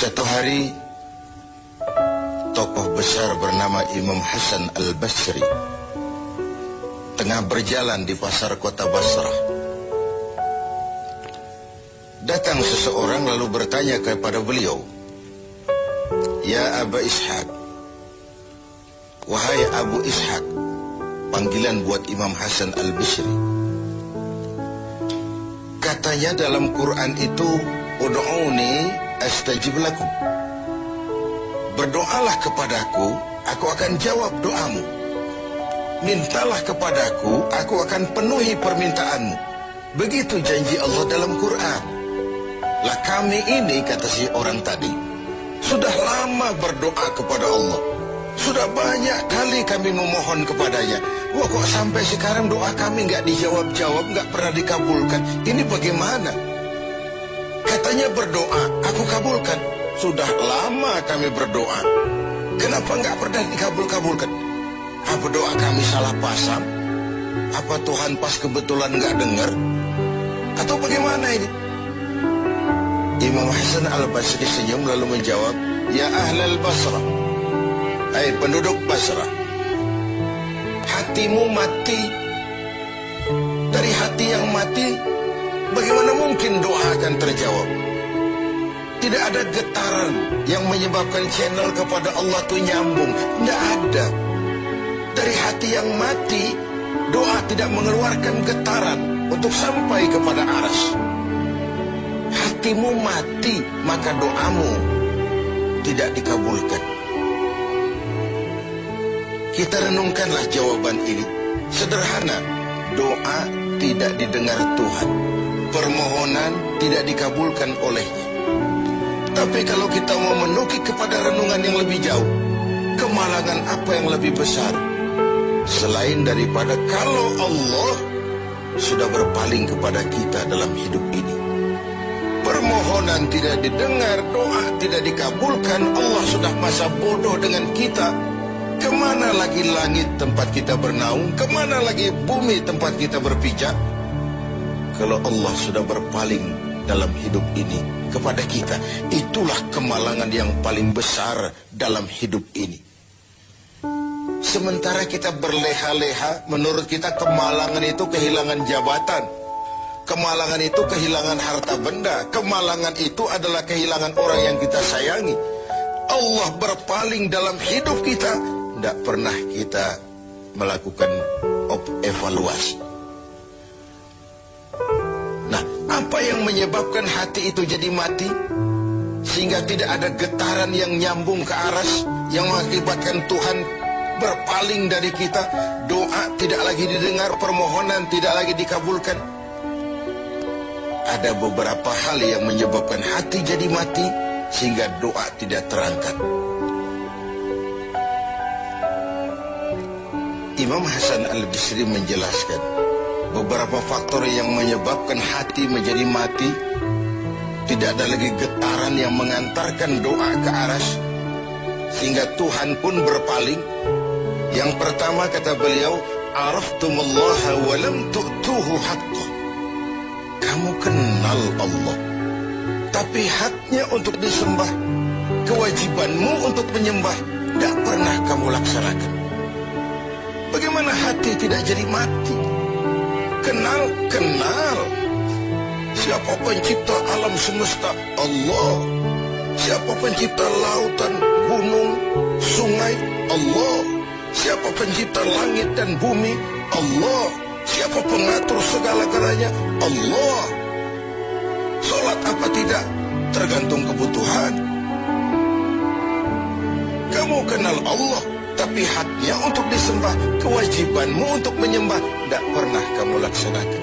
Satu hari, tokoh besar bernama Imam Hasan Al-Basri tengah berjalan di pasar kota Basrah. Datang seseorang lalu bertanya kepada beliau, "Ya Aba Ishaq," wahai Abu Ishaq, panggilan buat Imam Hasan Al-Basri. Katanya dalam Quran itu, "Ud'uni astajib lakum." Berdoalah kepadaku, aku akan jawab doamu. Mintalah kepadaku, aku akan penuhi permintaanmu. Begitu janji Allah dalam Quran. Lah kami ini, kata si orang tadi, sudah lama berdoa kepada Allah. Sudah banyak kali kami memohon kepadanya. Wah, kok sampai sekarang doa kami nggak dijawab-jawab, nggak pernah dikabulkan. Ini bagaimana? Katanya berdoa, aku kabulkan. Sudah lama kami berdoa. Kenapa nggak pernah dikabul-kabulkan? Apa doa kami salah pasang? Apa Tuhan pas kebetulan nggak dengar? Atau bagaimana ini? Imam Hasan Al-Basri senyum lalu menjawab, "Ya ahlal Basrah, hai penduduk Basrah, hatimu mati. Dari hati yang mati, bagaimana mungkin doa akan terjawab? Tidak ada getaran yang menyebabkan channel kepada Allah itu nyambung. Tidak ada. Dari hati yang mati, doa tidak mengeluarkan getaran untuk sampai kepada aras. Hatimu mati, maka doamu tidak dikabulkan." Kita renungkanlah jawaban ini. Sederhana, doa tidak didengar Tuhan. Permohonan tidak dikabulkan olehnya. Tapi kalau kita mau menukik kepada renungan yang lebih jauh, kemalangan apa yang lebih besar? Selain daripada kalau Allah sudah berpaling kepada kita dalam hidup ini. Permohonan tidak didengar, doa tidak dikabulkan, Allah sudah masa bodoh dengan kita. Kemana lagi langit tempat kita bernaung? Kemana lagi bumi tempat kita berpijak? Kalau Allah sudah berpaling dalam hidup ini kepada kita, itulah kemalangan yang paling besar dalam hidup ini. Sementara kita berleha-leha, menurut kita kemalangan itu kehilangan jabatan. Kemalangan itu kehilangan harta benda. Kemalangan itu adalah kehilangan orang yang kita sayangi. Allah berpaling dalam hidup kita, tidak pernah kita melakukan evaluasi. Nah, apa yang menyebabkan hati itu jadi mati? Sehingga tidak ada getaran yang nyambung ke aras, yang mengakibatkan Tuhan berpaling dari kita. Doa tidak lagi didengar, permohonan tidak lagi dikabulkan. Ada beberapa hal yang menyebabkan hati jadi mati, sehingga doa tidak terangkat. Imam Hasan Al-Basri menjelaskan beberapa faktor yang menyebabkan hati menjadi mati. Tidak ada lagi getaran yang mengantarkan doa ke aras, sehingga Tuhan pun berpaling. Yang pertama, kata beliau, "Araftumallaha wa lam tu'tuhu haqqah." Kamu kenal Allah, tapi haknya untuk disembah, kewajibanmu untuk menyembah, tidak pernah kamu laksanakan. Bagaimana hati tidak jadi mati? Kenal. Siapa pencipta alam semesta? Allah. Siapa pencipta lautan, gunung, sungai? Allah. Siapa pencipta langit dan bumi? Allah. Siapa pengatur segala-galanya? Allah. Sholat apa tidak? Tergantung kebutuhan. Kamu kenal Allah, tapi haknya untuk disembah, kewajibanmu untuk menyembah, tidak pernah kamu laksanakan.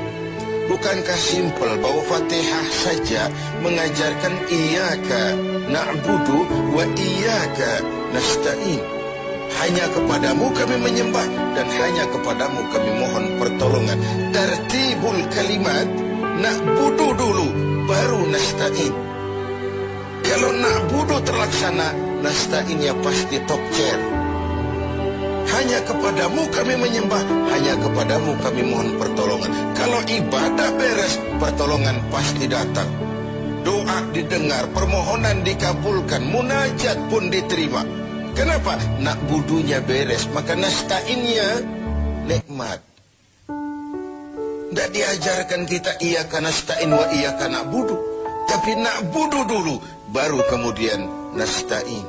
Bukankah simpel bahwa Fatihah saja mengajarkan iyyaka na'budu wa iyyaka nasta'in? Hanya kepadamu kami menyembah dan hanya kepadamu kami mohon pertolongan. Tertibul kalimat, na'budu dulu, baru nasta'in. Kalau na'budu terlaksana, nasta'innya pasti top chair. Hanya kepadamu kami menyembah, hanya kepadamu kami mohon pertolongan. Kalau ibadah beres, pertolongan pasti datang. Doa doa didengar, permohonan dikabulkan, munajat pun diterima. Kenapa? Nak budunya beres, maka nasta'innya nikmat. Tidak diajarkan kita iyyaka nasta'in wa iyyaka na'budu, tapi na'budu dulu, baru kemudian nasta'in.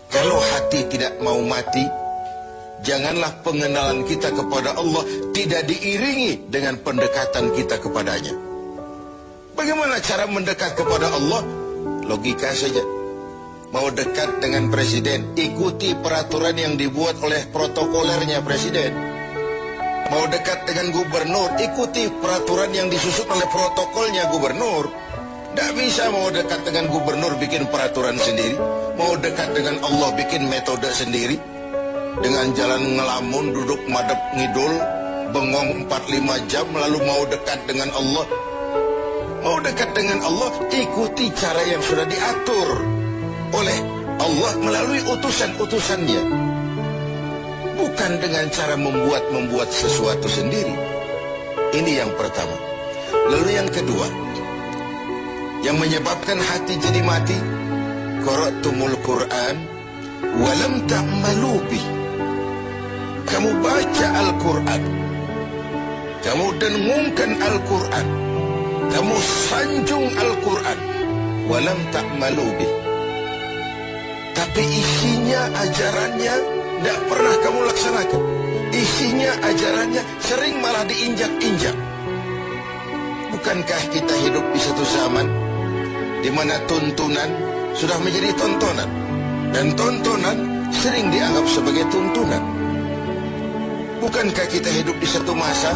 Kalau hati tidak mau mati, janganlah pengenalan kita kepada Allah tidak diiringi dengan pendekatan kita kepadanya. Bagaimana cara mendekat kepada Allah? Logika saja. Mau dekat dengan presiden, ikuti peraturan yang dibuat oleh protokolernya presiden. Mau dekat dengan gubernur, ikuti peraturan yang disusun oleh protokolnya gubernur. Tidak bisa mau dekat dengan gubernur bikin peraturan sendiri. Mau dekat dengan Allah bikin metode sendiri. Dengan jalan ngelamun, duduk madep ngidul, bengong 4-5 jam, lalu mau dekat dengan Allah. Mau dekat dengan Allah, ikuti cara yang sudah diatur oleh Allah melalui utusan-utusannya. Bukan dengan cara membuat sesuatu sendiri. Ini yang pertama. Lalu yang kedua, yang menyebabkan hati jadi mati, qara'tumul Qur'an walam ta'malu bih. Kamu baca Al-Quran, kamu dengungkan Al-Quran, kamu sanjung Al-Quran, walam ta'malu bih, tapi isinya, ajarannya tidak pernah kamu laksanakan. Isinya, ajarannya sering malah diinjak-injak. Bukankah kita hidup di satu zaman di mana tuntunan sudah menjadi tontonan, dan tontonan sering dianggap sebagai tuntunan? Bukankah kita hidup di satu masa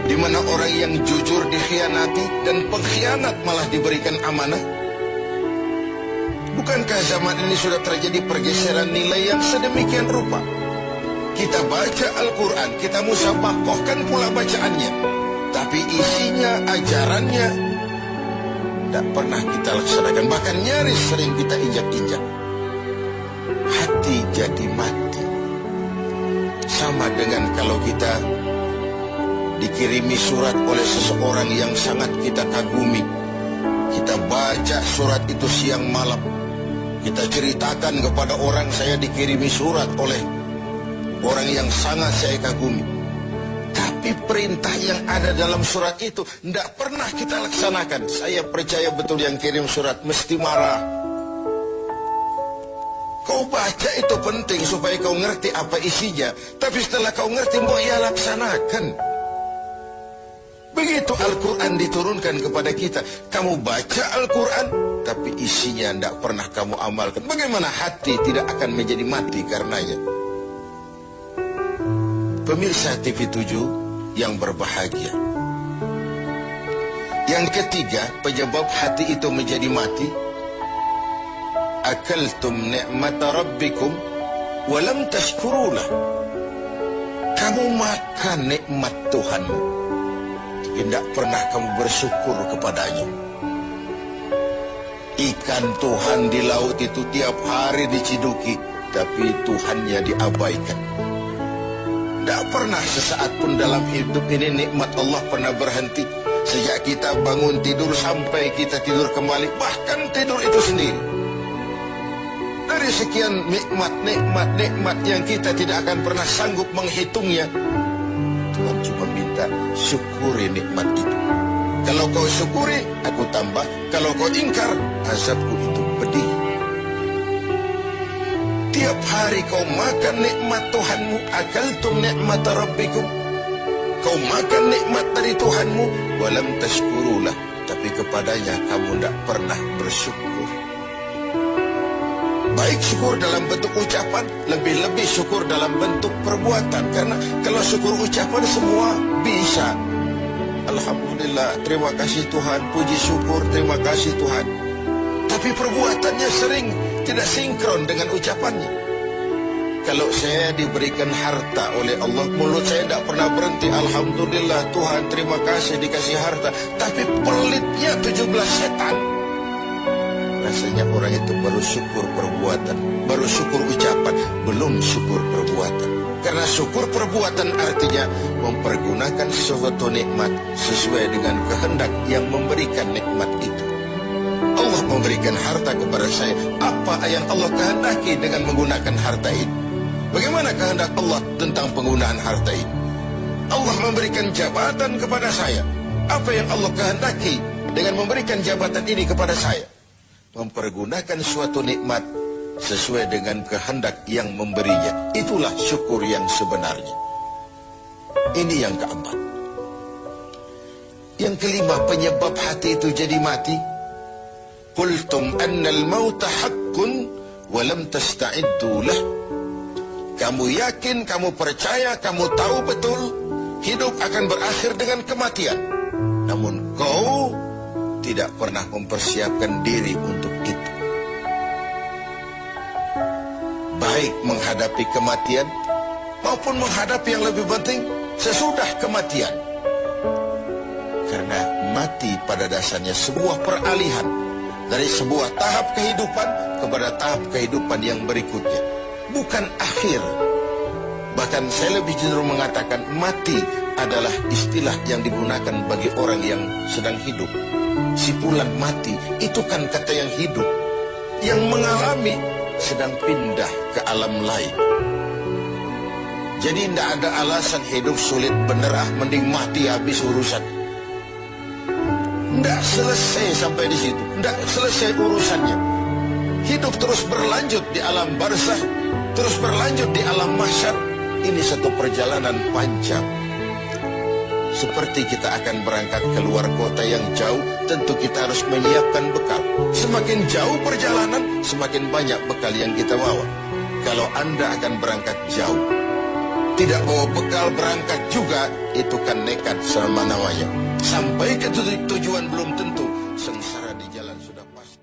di mana orang yang jujur dikhianati dan pengkhianat malah diberikan amanah? Bukankah zaman ini sudah terjadi pergeseran nilai yang sedemikian rupa? Kita baca Al-Quran, kita musabaqahkan pula bacaannya, tapi isinya, ajarannya tidak pernah kita laksanakan. Bahkan nyaris sering kita injak-injak. Hati jadi mati. Sama dengan kalau kita dikirimi surat oleh seseorang yang sangat kita kagumi. Kita baca surat itu siang malam. Kita ceritakan kepada orang, saya dikirimi surat oleh orang yang sangat saya kagumi. Tapi perintah yang ada dalam surat itu tidak pernah kita laksanakan. Saya percaya betul yang kirim surat mesti marah. Kau baca itu penting supaya kau ngerti apa isinya. Tapi setelah kau ngerti, mau ya laksanakan. Begitu Al-Quran diturunkan kepada kita. Kamu baca Al-Quran, tapi isinya tidak pernah kamu amalkan. Bagaimana hati tidak akan menjadi mati karenanya? Pemirsa TV 7 yang berbahagia. Yang ketiga, penyebab hati itu menjadi mati. Akaltum ni'mata rabbikum walam tashkurulah. Kamu makan nikmat Tuhanmu, tidak pernah kamu bersyukur kepadanya. Ikan Tuhan di laut itu tiap hari diciduki, tapi Tuhannya diabaikan. Tidak pernah sesaat pun dalam hidup ini nikmat Allah pernah berhenti. Sejak kita bangun tidur sampai kita tidur kembali, bahkan tidur itu sendiri. Dari sekian nikmat yang kita tidak akan pernah sanggup menghitungnya, Tuhan cuma minta syukuri nikmat itu. Kalau kau syukuri, aku tambah. Kalau kau ingkar, azabku itu pedih. Tiap hari kau makan nikmat Tuhanmu. Akaltum ni'mata rabbikum. Kau makan nikmat dari Tuhanmu. Walam tashkurulah. Tapi kepadanya kamu tidak pernah bersyukur. Baik syukur dalam bentuk ucapan, lebih-lebih syukur dalam bentuk perbuatan. Karena kalau syukur ucapan semua bisa. Alhamdulillah, terima kasih Tuhan, puji syukur, terima kasih Tuhan. Tapi perbuatannya sering tidak sinkron dengan ucapannya. Kalau saya diberikan harta oleh Allah, mulut saya tidak pernah berhenti. Alhamdulillah Tuhan, terima kasih dikasih harta. Tapi pelitnya 17 setan. Rasanya orang itu baru syukur perbuatan, baru syukur ucapan, belum syukur perbuatan. Karena syukur perbuatan artinya mempergunakan suatu nikmat sesuai dengan kehendak yang memberikan nikmat itu. memberikan harta kepada saya. Apa yang Allah kehendaki dengan menggunakan harta ini? Bagaimana kehendak Allah tentang penggunaan harta ini? Allah memberikan jabatan kepada saya. Apa yang Allah kehendaki dengan memberikan jabatan ini kepada saya? Mempergunakan suatu nikmat sesuai dengan kehendak yang memberinya. Itulah syukur yang sebenarnya. Ini yang keempat. Yang kelima, penyebab hati itu jadi mati. Qultum annal mauta haqqun wa lam tasta'iddu lah. Kamu yakin, kamu percaya, kamu tahu betul hidup akan berakhir dengan kematian. Namun kau tidak pernah mempersiapkan diri untuk itu. Baik menghadapi kematian maupun menghadapi yang lebih penting sesudah kematian. Karena mati pada dasarnya sebuah peralihan dari sebuah tahap kehidupan kepada tahap kehidupan yang berikutnya. Bukan akhir. Bahkan saya lebih cenderung mengatakan mati adalah istilah yang digunakan bagi orang yang sedang hidup. Sipulan mati itu kan kata yang hidup. Yang mengalami sedang pindah ke alam lain. Jadi tidak ada alasan hidup sulit bener, mending mati habis urusan. Tidak selesai sampai di situ. Tidak selesai urusannya. Hidup terus berlanjut di alam barzakh, terus berlanjut di alam mahsyar. Ini satu perjalanan panjang. Seperti kita akan berangkat keluar kota yang jauh, tentu kita harus menyiapkan bekal. Semakin jauh perjalanan, semakin banyak bekal yang kita bawa. Kalau Anda akan berangkat jauh, tidak bawa bekal berangkat juga, itu kan nekat sama namanya. Sampai ke tujuan belum tentu, sengsara di jalan sudah pasti.